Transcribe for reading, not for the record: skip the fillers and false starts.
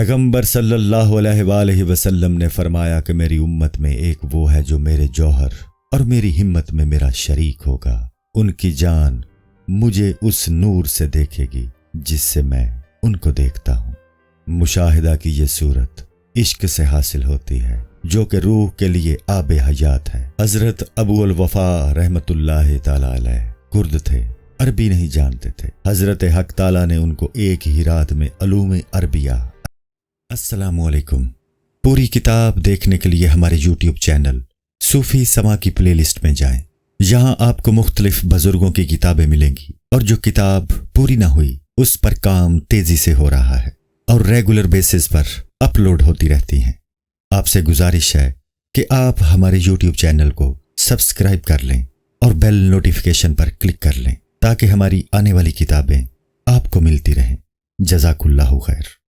पैगंबर सल्लल्लाहु अलैहि वसल्लम ने फरमाया कि मेरी उम्मत में एक वो है जो मेरे जौहर और मेरी हिम्मत में मेरा शरीक होगा। उनकी जान मुझे उस नूर से देखेगी जिससे मैं उनको देखता हूँ। मुशाहिदा की ये सूरत इश्क से हासिल होती है जो कि रूह के लिए आबे हयात है। हजरत अबू अल वफा रहमतुल्लाह ताला अलैह कुर्द थे, अरबी नहीं जानते थे। हजरत हक ताला ने उनको एक ही रात में अलूम अरबिया। अस्सलामु अलैकुम। पूरी किताब देखने के लिए हमारे YouTube चैनल सूफी समा की प्लेलिस्ट में जाएं। यहाँ आपको मुख्तलिफ बुजुर्गों की किताबें मिलेंगी और जो किताब पूरी ना हुई उस पर काम तेजी से हो रहा है और रेगुलर बेसिस पर अपलोड होती रहती हैं। आपसे गुजारिश है कि आप हमारे YouTube चैनल को सब्सक्राइब कर लें और बेल नोटिफिकेशन पर क्लिक कर लें ताकि हमारी आने वाली किताबें आपको मिलती रहें। जज़ाकुल्लाहु खैर।